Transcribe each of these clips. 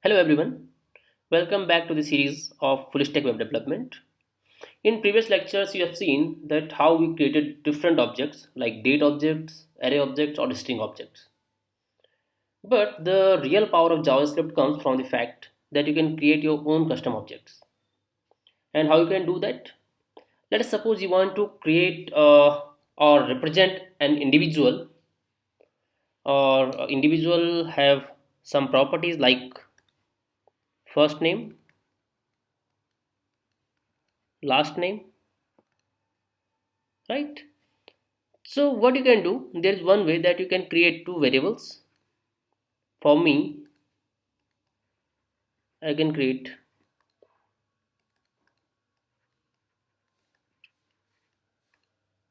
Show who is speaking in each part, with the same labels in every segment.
Speaker 1: Hello everyone, welcome back to the series of full stack web development. In previous lectures, you have seen that how we created different objects like date objects, array objects, or string objects. But the real power of JavaScript comes from the fact that you can create your own custom objects. And how you can do that? Let us suppose you want to create or represent an individual, or individual have some properties like first name, last name, right? So what you can do, there is one way that you can create two variables. For me, I can create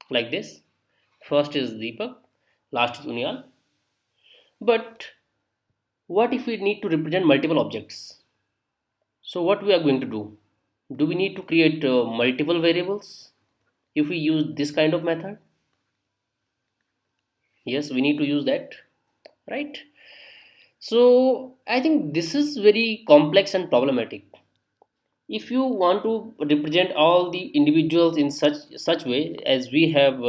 Speaker 1: like this. First is Deepak, last is Unyal. But what if we need to represent multiple objects? So what we are going to do? Do we need to create multiple variables if we use this kind of method? Yes, we need to use that, right? So I think this is very complex and problematic. If you want to represent all the individuals in such way as we have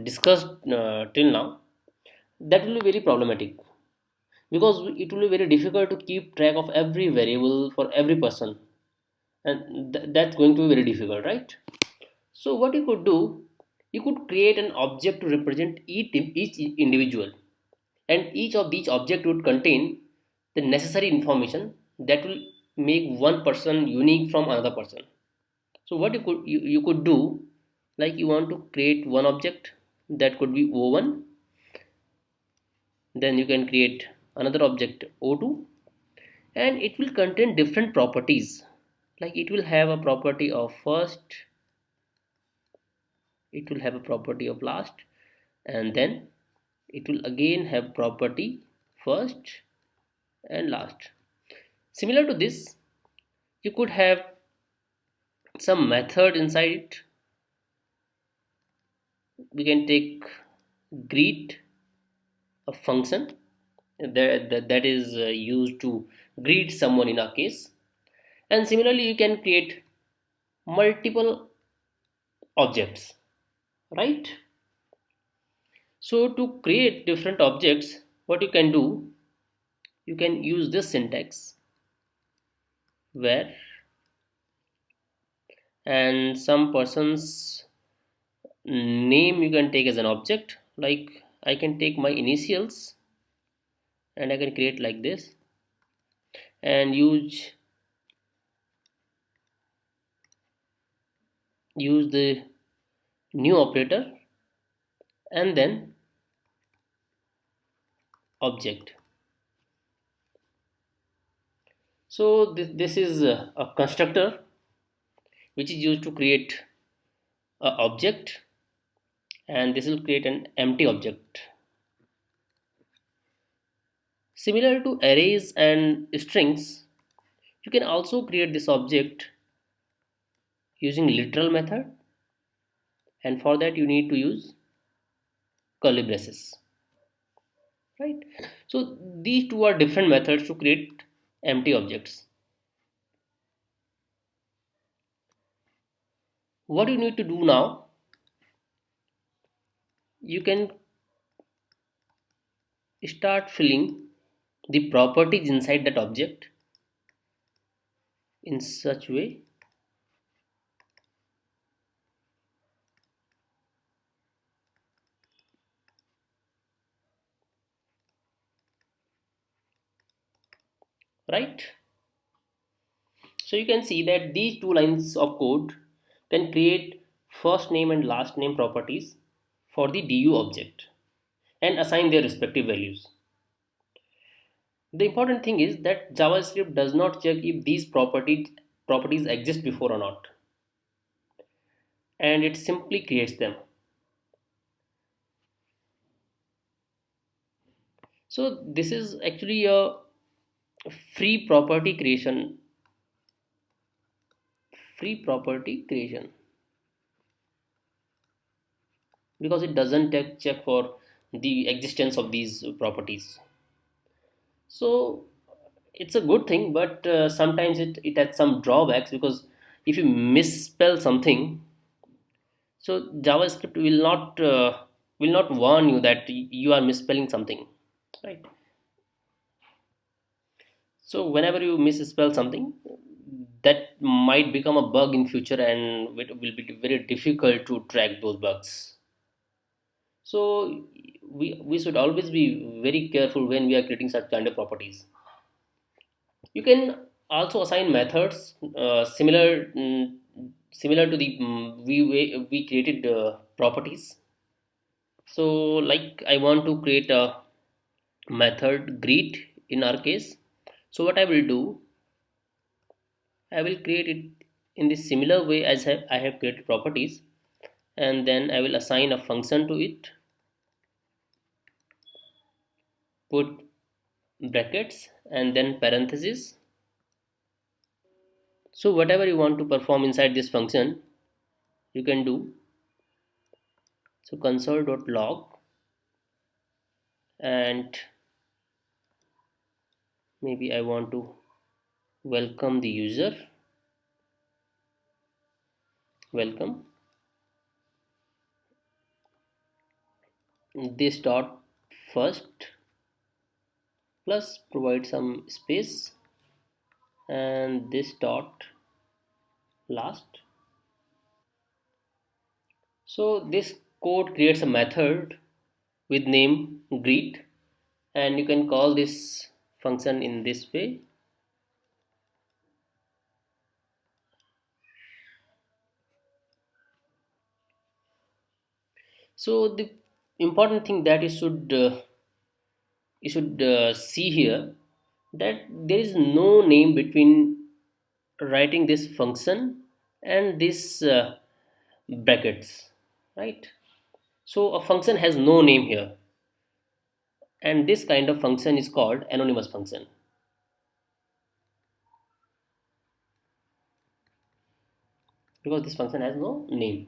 Speaker 1: discussed till now, that will be very problematic because it will be very difficult to keep track of every variable for every person, and that's going to be very difficult, right? So what you could do, you could create an object to represent each individual, and each of these object would contain the necessary information that will make one person unique from another person. So what you could do, like you want to create one object that could be o1, then you can create another object o2, and it will contain different properties. Like it will have a property of first, it will have a property of last, and then it will again have property first and last. Similar to this, you could have some method inside it. We can take greet, a function that is used to greet someone in our case, and similarly you can create multiple objects, right? So to create different objects, what you can do, you can use this syntax where, and some person's name you can take as an object. Like I can take my initials and I can create like this, and use the new operator and then object. So this is a constructor which is used to create a object, and this will create an empty object. Similar to arrays and strings, you can also create this object using literal method, and for that you need to use curly braces, right? So these two are different methods to create empty objects. What you need to do now, you can start filling the properties inside that object in such way. Right, so you can see that these two lines of code can create first name and last name properties for the du object and assign their respective values. The important thing is that JavaScript does not check if these properties exist before or not, and it simply creates them. So this is actually a free property creation, free property creation, because it doesn't check for the existence of these properties. So it's a good thing, but sometimes it has some drawbacks, because if you misspell something, so JavaScript will not warn you that you are misspelling something, right? So whenever you misspell something, that might become a bug in future, and it will be very difficult to track those bugs. So we should always be very careful when we are creating such kind of properties. You can also assign methods similar to the we created properties. So like I want to create a method greet in our case. So what I will do, I will create it in the similar way as I have created properties, and then I will assign a function to it, put brackets and then parentheses. So whatever you want to perform inside this function, you can do. So console.log, and maybe I want to welcome the user, welcome this dot first, plus provide some space, and this dot last. So this code creates a method with name greet, and you can call this function in this way. So the important thing that you should see here, that there is no name between writing this function and this brackets, right? So a function has no name here, and this kind of function is called anonymous function, because this function has no name.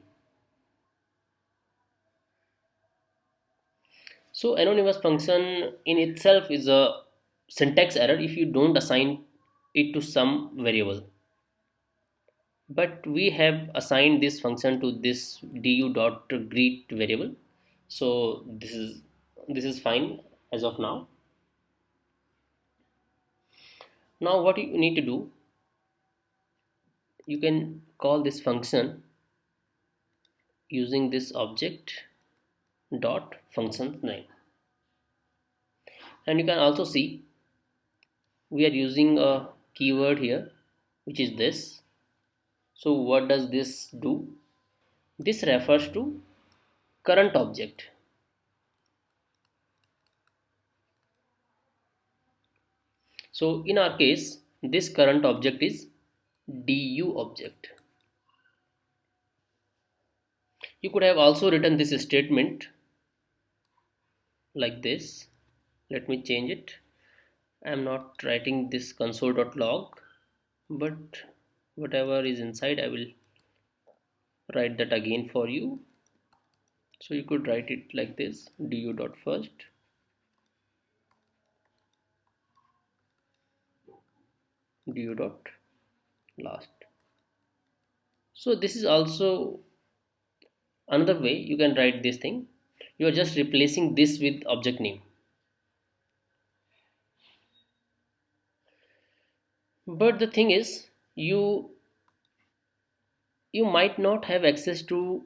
Speaker 1: So anonymous function in itself is a syntax error if you don't assign it to some variable. But we have assigned this function to this du.greet variable. So this is fine as of now. Now what you need to do, you can call this function using this object dot function name, and you can also see we are using a keyword here, which is this. So what does this do? This refers to current object. So in our case, this current object is du object. You could have also written this statement like this. Let me change it. I am not writing this console.log, but whatever is inside I will write that again for you. So you could write it like this: du.first, du.last. So this is also another way you can write this thing. You are just replacing this with object name. But the thing is, you might not have access to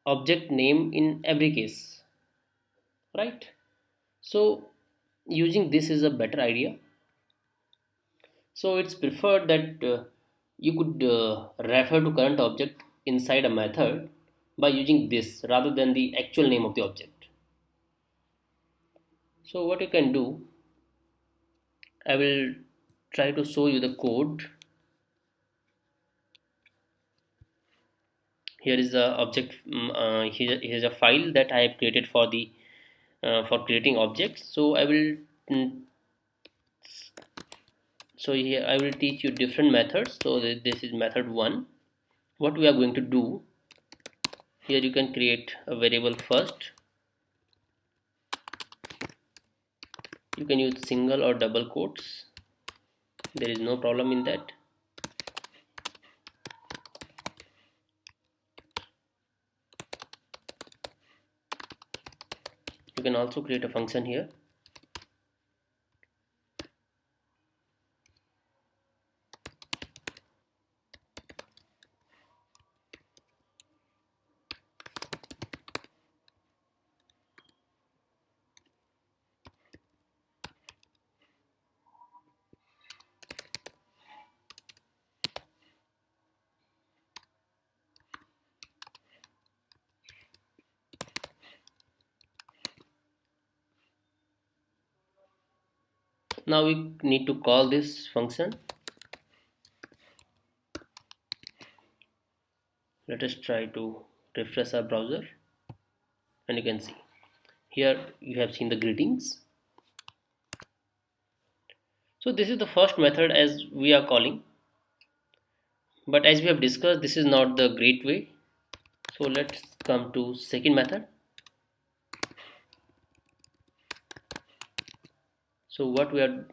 Speaker 1: object name in every case, right? So using this is a better idea. So it's preferred that you could refer to current object inside a method by using this rather than the actual name of the object. So what you can do, I will try to show you the code. Here is the object. Here's a file that I have created for the for creating objects. So I will so here I will teach you different methods. So this is method 1. What we are going to do, here you can create a variable first. You can use single or double quotes. there is no problem in that. You can also create a function here. Now we need to call this function. Let us try to refresh our browser, and you can see here you have seen the greetings. So this is the first method as we are calling, but as we have discussed, this is not the great way. So let's come to second method. So what we are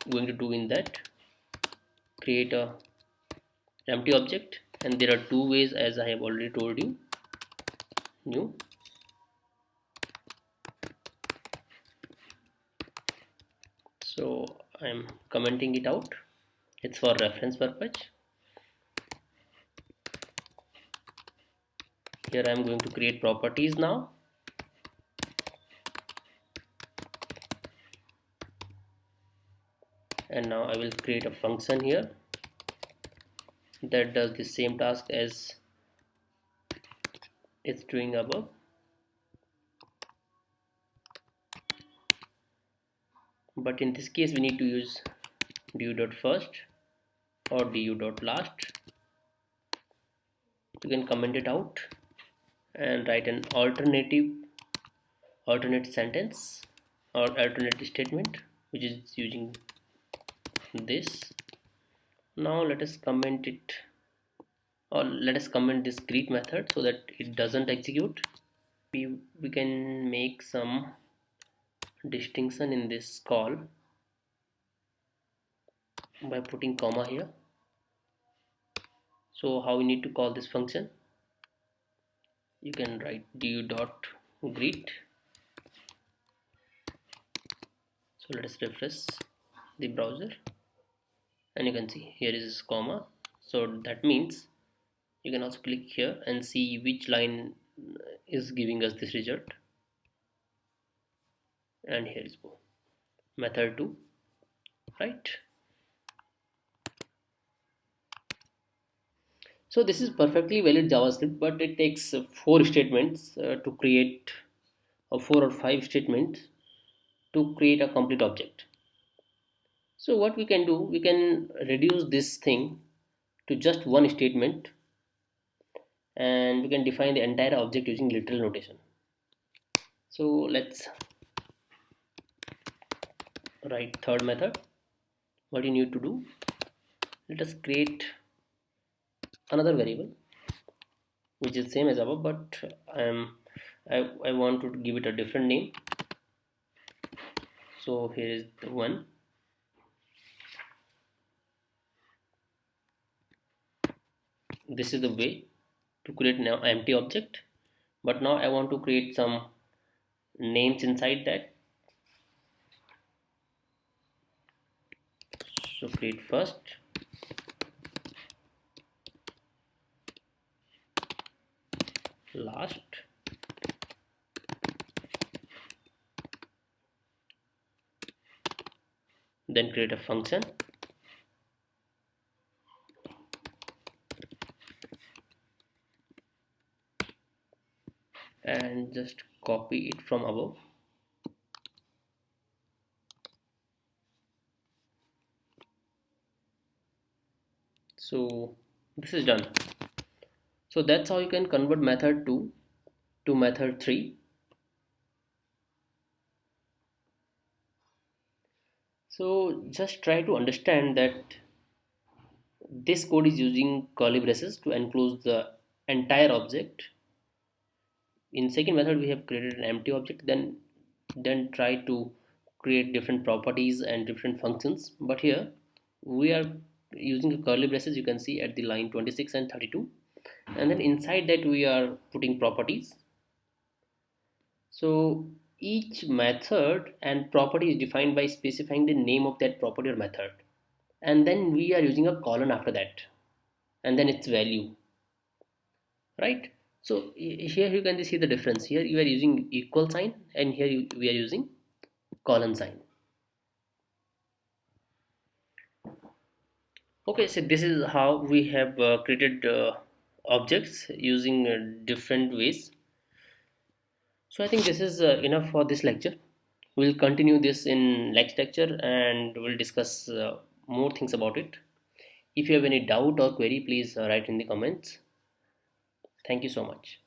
Speaker 1: going to do in that, create a empty object, and there are two ways as I have already told you. New, so I'm commenting it out, it's for reference purpose. Here I am going to create properties now, and now I will create a function here that does the same task as it's doing above. But in this case we need to use du.first or du.last. You can comment it out and write an alternate sentence or alternate statement which is using this. Now let us comment it, or let us comment this greet method so that it doesn't execute. We can make some distinction in this call by putting comma here. So how we need to call this function, you can write du.greet. So let us refresh the browser, and you can see here is comma. So that means you can also click here and see which line is giving us this result. And here is method 2, right? So this is perfectly valid JavaScript, but it takes four statements to create, or four or five statements to create a complete object. So what we can do, we can reduce this thing to just one statement, and we can define the entire object using literal notation. So let's write third method. What you need to do, let us create another variable which is same as above, but I want to give it a different name. So here is the one. This is the way to create now empty object, but now I want to create some names inside that. So create first, last, then create a function, and just copy it from above. So this is done. So that's how you can convert method 2 to method 3. So just try to understand that this code is using curly braces to enclose the entire object. In second method we have created an empty object, then try to create different properties and different functions. But here We are using a curly braces, you can see at the line 26 and 32, and then inside that we are putting properties. So each method and property is defined by specifying the name of that property or method, and then we are using a colon after that, and then its value, right? So here you can see the difference. Here you are using equal sign, and here we are using colon sign. Okay, so this is how we have created objects using different ways. So I think this is enough for this lecture. We'll continue this in next lecture, and we'll discuss more things about it. If you have any doubt or query, please write in the comments. Thank you so much.